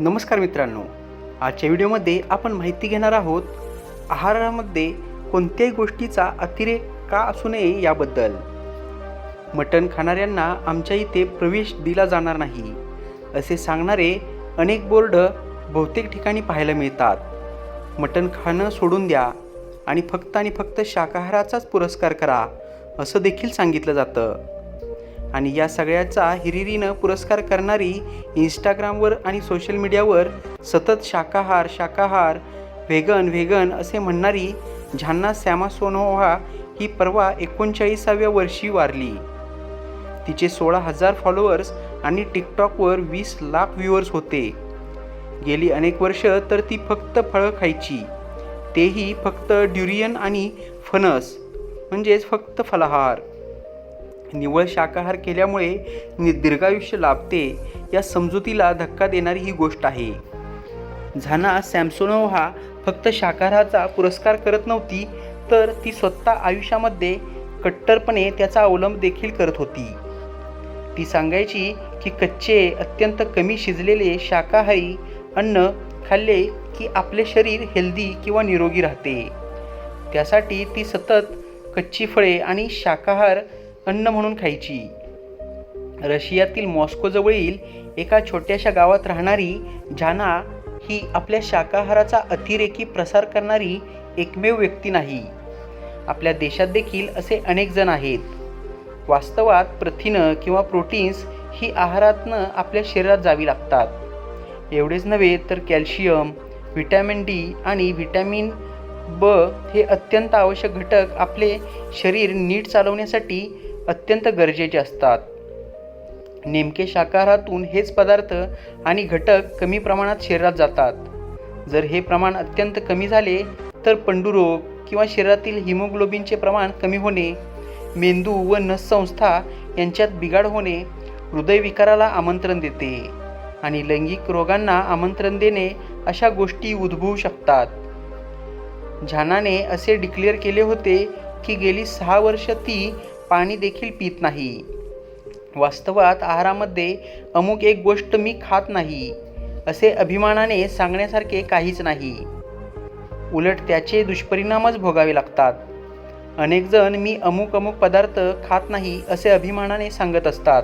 नमस्कार मित्रांनो, आजच्या व्हिडिओमध्ये आपण माहिती घेणार आहोत आहारामध्ये कोणत्याही गोष्टीचा अतिरेक का असू नये याबद्दल. मटण खाणाऱ्यांना आमच्या इथे प्रवेश दिला जाणार नाही असे सांगणारे अनेक बोर्ड बहुतेक ठिकाणी पाहायला मिळतात. मटण खाणं सोडून द्या आणि फक्त शाकाहाराचाच पुरस्कार करा असं देखील सांगितलं जातं. आणि या सगळ्याचा हिरिरीनं पुरस्कार करणारी इंस्टाग्रामवर आणि सोशल मीडियावर सतत शाकाहार व्हेगन असे म्हणणारी झान्ना सॅमसोनोव्हा ही परवा 39व्या वर्षी वारली. तिचे 16,000 फॉलोअर्स आणि टिकटॉकवर 20 लाख व्ह्यूअर्स होते. गेली अनेक वर्ष तर ती फक्त फळं खायची, तेही फक्त ड्युरियन आणि फणस म्हणजेच फक्त फलाहार. निव्वळ शाकाहार केल्यामुळे दीर्घायुष्य लाभते या समजुतीला धक्का देणारी ही गोष्ट आहे. झान्ना सॅमसोनोव्हा फक्त शाकाहाराचा पुरस्कार करत नव्हती, तर ती स्वतः आयुष्यामध्ये कट्टरपणे त्याचा अवलंब देखील करत होती. ती सांगायची की कच्चे अत्यंत कमी शिजलेले शाकाहारी अन्न खाल्ले की आपले शरीर हेल्दी किंवा निरोगी राहते. त्यासाठी ती सतत कच्ची फळे आणि शाकाहार अन्न म्हणून खायची. रशियातील मॉस्कोजवळील एका छोट्याशा गावात राहणारी झान्ना ही आपल्या शाकाहाराचा अतिरेकी प्रसार करणारी एकमेव व्यक्ती नाही. आपल्या देशात देखील असे अनेक जण आहेत. वास्तवात प्रथिनं किंवा प्रोटीन्स ही आहारातनं आपल्या शरीरात जावी लागतात. एवढेच नव्हे तर कॅल्शियम, व्हिटॅमिन डी आणि व्हिटॅमिन ब हे अत्यंत आवश्यक घटक आपले शरीर नीट चालवण्यासाठी अत्यंत गरजेचे असतात. नेमके शाकाहारातून हेच पदार्थ आणि घटक कमी प्रमाणात शरीरात जातात. जर हे प्रमाण अत्यंत कमी झाले तर पंडुरोग किंवा शरीरातील हिमोग्लोबिनचे प्रमाण कमी होणे, मेंदू व नससंस्था यांच्यात बिघाड होणे, हृदयविकाराला आमंत्रण देते आणि लैंगिक रोगांना आमंत्रण देणे अशा गोष्टी उद्भवू शकतात. झान्नाने असे डिक्लेअर केले होते की गेली 6 वर्ष ती पाणी देखील पित नाही. वास्तवात आहारामध्ये अमुक एक गोष्ट मी खात नाही असे अभिमानाने सांगण्यासारखे काहीच नाही. उलट त्याचे दुष्परिणामच भोगावे लागतात. अनेक जण मी अमुक पदार्थ खात नाही असे अभिमानाने सांगत असतात.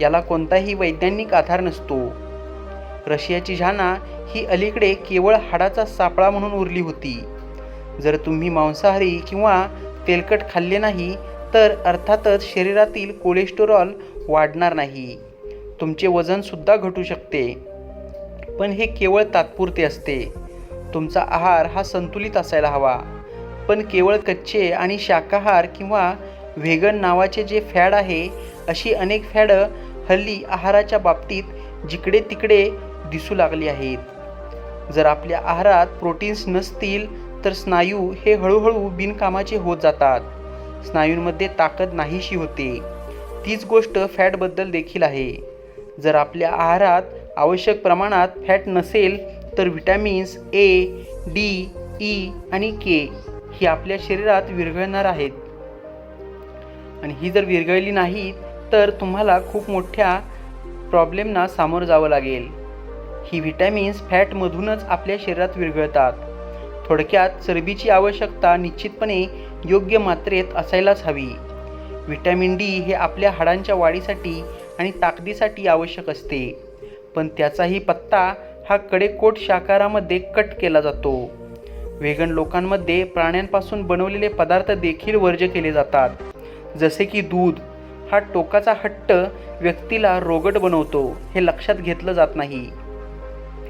याला कोणताही वैज्ञानिक आधार नसतो. रशियाची झान्ना ही अलीकडे केवळ हाडाचा सापळा म्हणून उरली होती. जर तुम्ही मांसाहारी किंवा तेलकट खाल्ले नाही तर अर्थातच शरीरातील कोलेस्टेरॉल वाढणार नाही, तुमचे वजनसुद्धा घटू शकते. पण हे केवळ तात्पुरते असते. तुमचा आहार हा संतुलित असायला हवा. पण केवळ कच्चे आणि शाकाहार किंवा व्हेगन नावाचे जे फॅड आहे, अशी अनेक फॅडं हल्ली आहाराच्या बाबतीत जिकडे तिकडे दिसू लागली आहेत. जर आपल्या आहारात प्रोटीन्स नसतील तर स्नायू हे हळूहळू बिनकामाचे होत जातात. स्नायूंमध्ये ताकद नाहीशी होते. तीच गोष्ट फॅटबद्दल देखील आहे. जर आपल्या आहारात आवश्यक प्रमाणात फॅट नसेल तर व्हिटॅमिन्स ए, डी, ई आणि के ही आपल्या शरीरात विरघळणार आहेत. आणि ही जर विरघळली नाही तर तुम्हाला खूप मोठ्या प्रॉब्लेमना सामोरं जावं लागेल. ही व्हिटॅमिन्स फॅटमधूनच आपल्या शरीरात विरघळतात. थोडक्यात चरबीची आवश्यकता निश्चितपणे योग्य मात्रेत असायलाच हवी. व्हिटॅमिन डी हे आपल्या हाडांच्या वाढीसाठी आणि ताकदीसाठी आवश्यक असते, पण त्याचाही पत्ता हा कडेकोट शाकाहारामध्ये कट केला जातो. व्हेगन लोकांमध्ये प्राण्यांपासून बनवलेले पदार्थ देखील वर्ज्य केले जातात, जसे की दूध. हा टोकाचा हट्ट व्यक्तीला रोगट बनवतो हे लक्षात घेतलं जात नाही.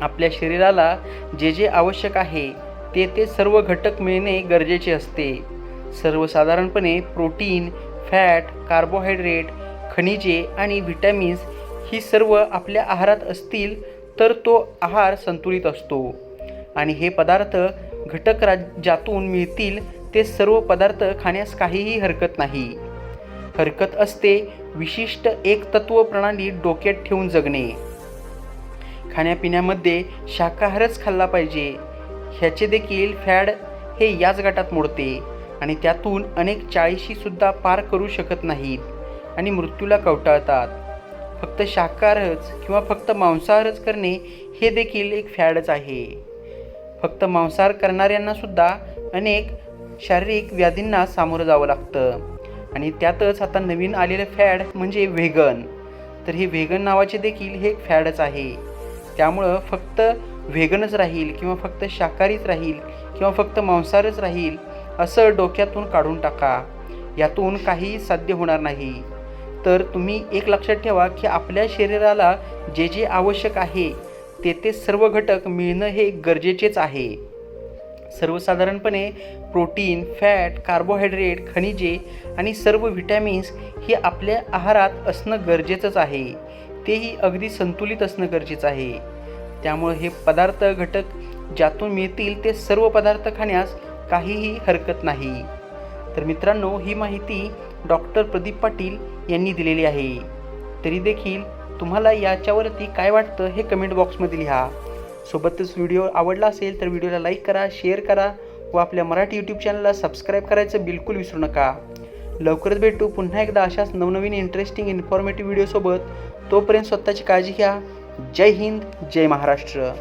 आपल्या शरीराला जे आवश्यक आहे ते सर्व घटक मिळणे गरजेचे असते. सर्वसाधारणपणे प्रोटीन, फॅट, कार्बोहायड्रेट, खनिजे आणि व्हिटॅमिन्स ही सर्व आपल्या आहारात असतील तर तो आहार संतुलित असतो. आणि हे पदार्थ घटक ज्यातून मिळतील ते सर्व पदार्थ खाण्यास काहीही हरकत नाही. हरकत असते विशिष्ट एक तत्व प्रणाली डोक्यात ठेवून जगणे. खाण्यापिण्यामध्ये शाकाहारच खाल्ला पाहिजे ह्याचे देखील फॅड हे याच गटात मोडते आणि त्यातून अनेक 40शीसुद्धा पार करू शकत नाहीत आणि मृत्यूला कवटाळतात. फक्त शाकाहारच किंवा फक्त मांसाहारच करणे हे देखील एक फॅडच आहे. फक्त मांसाहार करणाऱ्यांनासुद्धा अनेक शारीरिक व्याधींना सामोरं जावं लागतं. आणि त्यातच आता नवीन आलेलं फॅड म्हणजे व्हेगन. तर हे व्हेगन नावाचे देखील हे एक फॅडच आहे. त्यामुळं फक्त व्हेगनच राहील किंवा फक्त शाकाहारीच राहील किंवा फक्त मांसाहारच राहील असं डोक्यातून काढून टाका. यातून काहीही साध्य होणार नाही. तर तुम्ही एक लक्षात ठेवा की आपल्या शरीराला जे जे आवश्यक आहे ते सर्व घटक मिळणं हे गरजेचेच आहे. सर्वसाधारणपणे प्रोटीन, फॅट, कार्बोहायड्रेट, खनिजे आणि सर्व व्हिटॅमिन्स हे आपल्या आहारात असणं गरजेचंच आहे. तेही अगदी संतुलित असणं गरजेचं आहे. त्यामुळे हे पदार्थ घटक ज्यातून मिळतील ते सर्व पदार्थ खाण्यास काहीही हरकत नाही. तर मित्रांनो, ही माहिती डॉक्टर प्रदीप पाटील यांनी दिलेली आहे. तरी देखील तुम्हाला याच्यावरती काय वाटतं हे कमेंट बॉक्समध्ये लिहा. सोबतच व्हिडिओ आवडला असेल तर व्हिडिओला लाईक करा, शेअर करा व आपल्या मराठी यूट्यूब चॅनलला सबस्क्राईब करायचं बिलकुल विसरू नका. लवकरच भेटू पुन्हा एकदा अशाच नवनवीन इंटरेस्टिंग इन्फॉर्मेटिव्ह व्हिडिओसोबत. तोपर्यंत स्वतःची काळजी घ्या. जय हिंद, जय महाराष्ट्र.